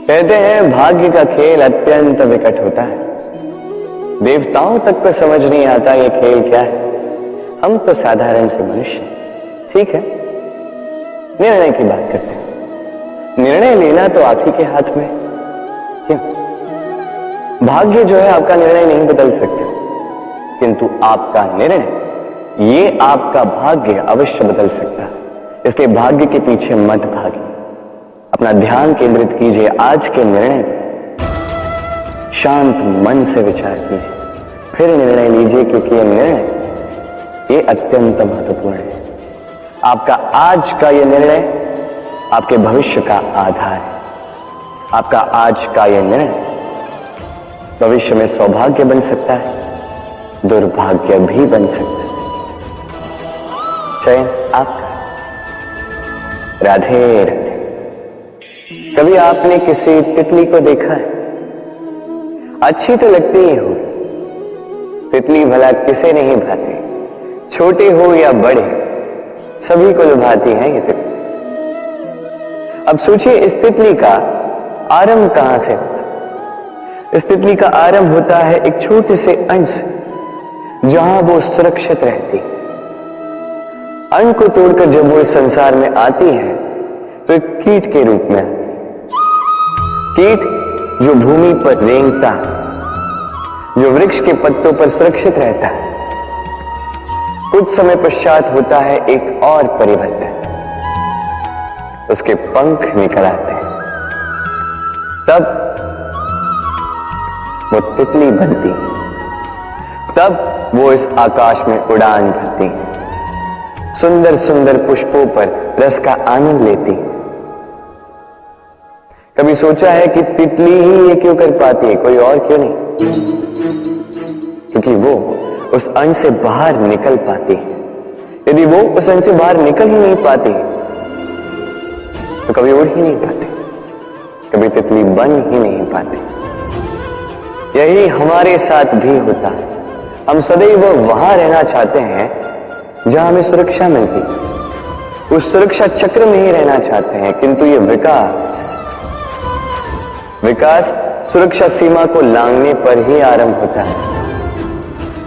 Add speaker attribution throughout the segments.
Speaker 1: कहते हैं भाग्य का खेल अत्यंत विकट होता है। देवताओं तक को समझ नहीं आता ये खेल क्या है। हम तो साधारण से मनुष्य। ठीक है, निर्णय की बात करते हैं। निर्णय लेना तो आप ही के हाथ में। क्यों? भाग्य जो है आपका निर्णय नहीं बदल सकते, किंतु आपका निर्णय ये आपका भाग्य अवश्य बदल सकता है। इसलिए भाग्य के पीछे मत भागिए, अपना ध्यान केंद्रित कीजिए आज के निर्णय पर। शांत मन से विचार कीजिए, फिर निर्णय लीजिए, क्योंकि यह निर्णय ये अत्यंत महत्वपूर्ण है। आपका आज का यह निर्णय आपके भविष्य का आधार है। आपका आज का यह निर्णय भविष्य में सौभाग्य बन सकता है, दुर्भाग्य भी बन सकता है। चयन आपका। राधे राधे। कभी आपने किसी तितली को देखा है? अच्छी तो लगती ही होगी। तितली भला किसे नहीं भाती, छोटे हो या बड़े, सभी को लुभाती है ये तितली। अब सोचिए, इस तितली का आरंभ कहां से होता है? इस तितली का आरंभ होता है एक छोटे से अंड से, जहां वो सुरक्षित रहती है। अंड को तोड़कर जब वो इस संसार में आती है तो एक कीट के रूप में आती है। कीट जो भूमि पर रेंगता है, जो वृक्ष के पत्तों पर सुरक्षित रहता है। कुछ समय पश्चात होता है एक और परिवर्तन, उसके पंख निकल आते हैं। तब वो तितली बनती है, तब वो इस आकाश में उड़ान भरती है, सुंदर सुंदर पुष्पों पर रस का आनंद लेती है। कभी सोचा है कि तितली ही ये क्यों कर पाती है, कोई और क्यों नहीं? क्योंकि वो उस अंड से बाहर निकल पाती है। यदि वो उस अंड से बाहर निकल ही नहीं पाती तो कभी उड़ ही नहीं पाती, कभी तितली बन ही नहीं पाती। यही हमारे साथ भी होता है। हम सदैव वहां रहना चाहते हैं जहां हमें सुरक्षा मिलती है, उस सुरक्षा चक्र में ही रहना चाहते हैं, किंतु ये विकास सुरक्षा सीमा को लांघने पर ही आरंभ होता है।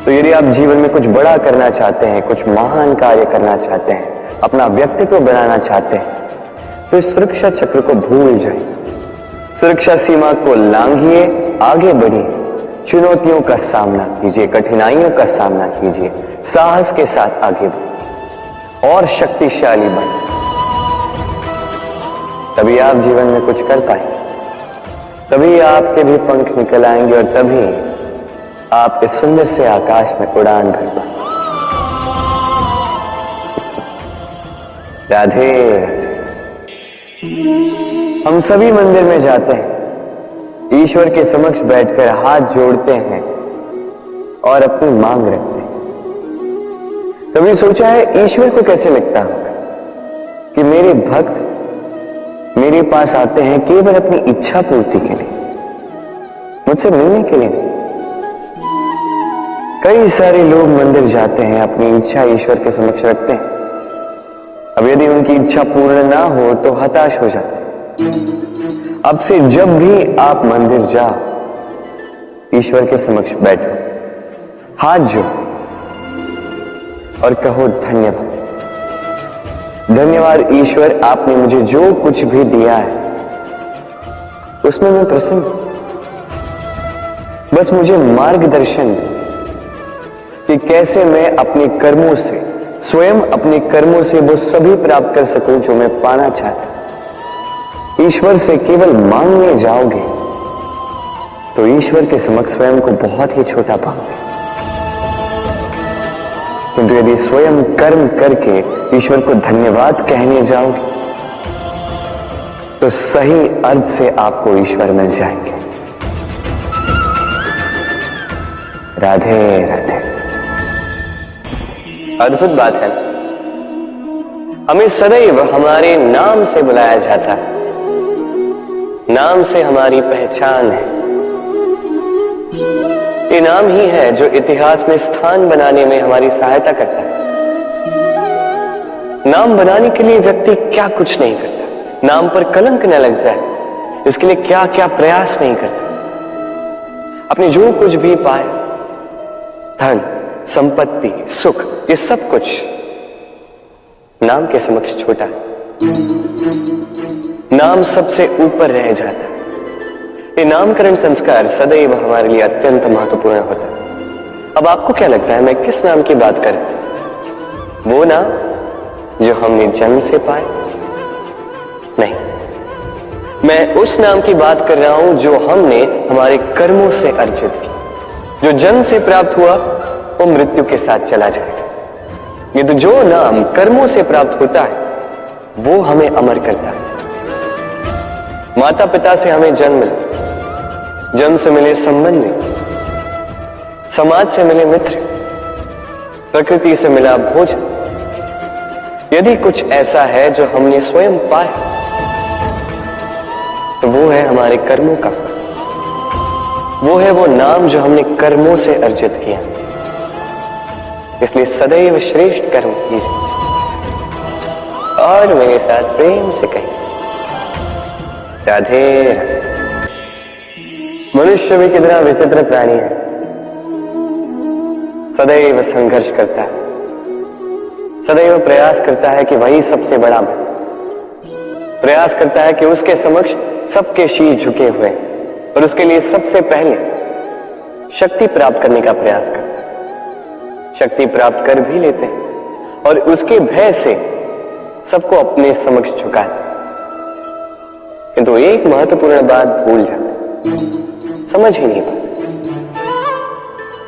Speaker 1: तो यदि आप जीवन में कुछ बड़ा करना चाहते हैं, कुछ महान कार्य करना चाहते हैं, अपना व्यक्तित्व बनाना चाहते हैं, तो इस सुरक्षा चक्र को भूल जाइए। सुरक्षा सीमा को लांघिए, आगे बढ़िए, चुनौतियों का सामना कीजिए, कठिनाइयों का सामना कीजिए, साहस के साथ आगे बढ़िए और शक्तिशाली बने। तभी आप जीवन में कुछ कर पाएंगे, तभी आपके भी पंख निकल आएंगे और तभी आप इस सुंदर से आकाश में उड़ान भर पाएंगे। राधे राधे। हम सभी मंदिर में जाते हैं, ईश्वर के समक्ष बैठकर हाथ जोड़ते हैं और अपनी मांग रखते हैं। कभी सोचा है ईश्वर को कैसे लगता होगा कि मेरे भक्त मेरे पास आते हैं केवल अपनी इच्छा पूर्ति के लिए, मुझसे मिलने के लिए नहीं। कई सारे लोग मंदिर जाते हैं, अपनी इच्छा ईश्वर के समक्ष रखते हैं। अब यदि उनकी इच्छा पूर्ण ना हो तो हताश हो जाते हैं। अब से जब भी आप मंदिर जाओ, ईश्वर के समक्ष बैठो, हाथ जोड़ो और कहो धन्यवाद। धन्यवाद ईश्वर, आपने मुझे जो कुछ भी दिया है उसमें मैं प्रसन्न हूं। बस मुझे मार्गदर्शन दे कि कैसे मैं अपने कर्मों से, स्वयं अपने कर्मों से वो सभी प्राप्त कर सकूं जो मैं पाना चाहता। ईश्वर से केवल मांगने जाओगे तो ईश्वर के समक्ष स्वयं को बहुत ही छोटा पाओगे, किंतु यदि स्वयं कर्म करके ईश्वर को धन्यवाद कहने जाओगे तो सही अर्थ से आपको ईश्वर मिल जाएंगे। राधे राधे। अद्भुत बात है, हमें सदैव हमारे नाम से बुलाया जाता है। नाम से हमारी पहचान है। ये नाम ही है जो इतिहास में स्थान बनाने में हमारी सहायता करता है। नाम बनाने के लिए व्यक्ति क्या कुछ नहीं करता, नाम पर कलंक न लग जाए, इसके लिए क्या क्या प्रयास नहीं करते। अपने जो कुछ भी पाए, धन, संपत्ति, सुख, ये सब कुछ नाम के समक्ष छोटा है। नाम सबसे ऊपर रह जाता है। ये नामकरण संस्कार सदैव हमारे लिए अत्यंत महत्वपूर्ण होता है। अब आपको क्या लगता है मैं किस नाम की बात कर रहा हूं? वो नाम जो हमने जन्म से पाए? नहीं, मैं उस नाम की बात कर रहा हूं जो हमने हमारे कर्मों से अर्जित की। जो जन्म से प्राप्त हुआ वो मृत्यु के साथ चला जाएगा। ये तो जो नाम कर्मों से प्राप्त होता है वो हमें अमर करता है। माता पिता से हमें जन्म मिला, जन्म से मिले संबंधी, समाज से मिले मित्र, प्रकृति से मिला भोजन। यदि कुछ ऐसा है जो हमने स्वयं पाया तो वो है हमारे कर्मों का फल। वो है वो नाम जो हमने कर्मों से अर्जित किया। इसलिए सदैव श्रेष्ठ कर्म कीजिए और मेरे साथ प्रेम से कहिए राधे राधे। मनुष्य भी कितना विचित्र प्राणी है, सदैव संघर्ष करता है, सदैव प्रयास करता है कि वही सबसे बड़ा बने, प्रयास करता है कि उसके समक्ष सबके शीश झुके हुए और उसके लिए सबसे पहले शक्ति प्राप्त करने का प्रयास करता है। शक्ति प्राप्त कर भी लेते हैं और उसके भय से सबको अपने समक्ष झुकाते हैं, किंतु एक महत्वपूर्ण बात भूल जाते, समझ ही नहीं पाते।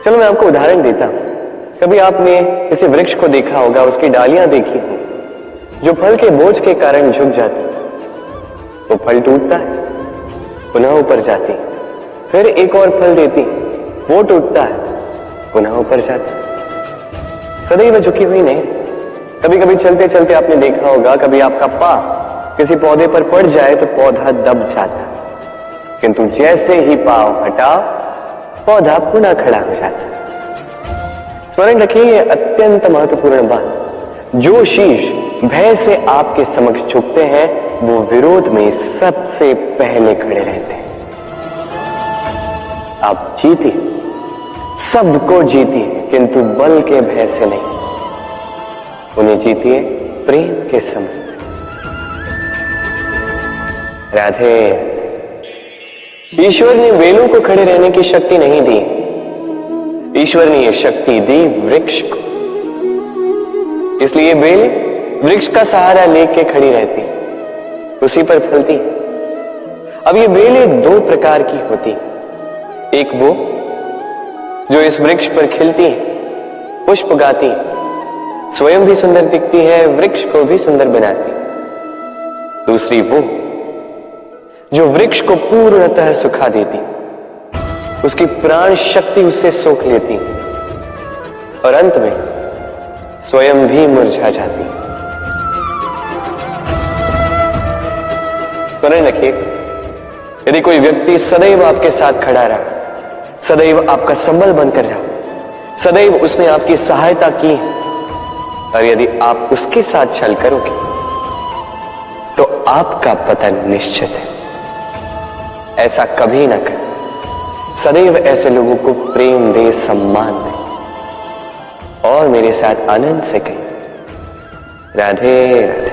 Speaker 1: चलो मैं आपको उदाहरण देता हूं। कभी आपने किसी वृक्ष को देखा होगा, उसकी डालियां देखी हो जो फल के बोझ के कारण झुक जाती, वो फल टूटता है, पुनः ऊपर जाती, फिर एक और फल देती, वो टूटता है, पुनः ऊपर जाती, सदैव झुकी हुई नहीं। कभी कभी चलते चलते आपने देखा होगा, कभी आपका पांव किसी पौधे पर पड़ जाए तो पौधा दब जाता, किंतु जैसे ही पांव हटाओ पौधा पुनः खड़ा हो जाता। स्मरण रखिए ये अत्यंत महत्वपूर्ण बात। जो शीश भय से आपके समक्ष झुकते हैं वो विरोध में सबसे पहले खड़े रहते हैं। आप जीतिए, सबको जीतिए, किंतु बल के भय से नहीं, उन्हें जीतिए प्रेम के समझ से। राधे। ईश्वर ने बेलों को खड़े रहने की शक्ति नहीं दी, ईश्वर ने यह शक्ति दी वृक्ष को। इसलिए बेल वृक्ष का सहारा लेके खड़ी रहती, उसी पर फलती। अब ये बेलें दो प्रकार की होती, एक वो जो इस वृक्ष पर खिलती है, पुष्प गाती, स्वयं भी सुंदर दिखती है, वृक्ष को भी सुंदर बनाती। दूसरी वो जो वृक्ष को पूर्णतः सुखा देती, उसकी प्राण शक्ति उससे सोख लेती और अंत में स्वयं भी मुरझा जाती। स्मरण रखिए, यदि कोई व्यक्ति सदैव आपके साथ खड़ा रहा, सदैव आपका संबल बनकर रहा, सदैव उसने आपकी सहायता की, और यदि आप उसके साथ छल करोगे तो आपका पतन निश्चित है। ऐसा कभी ना करें। सदैव ऐसे लोगों को प्रेम दे, सम्मान दे और मेरे साथ आनंद से कहें राधे राधे।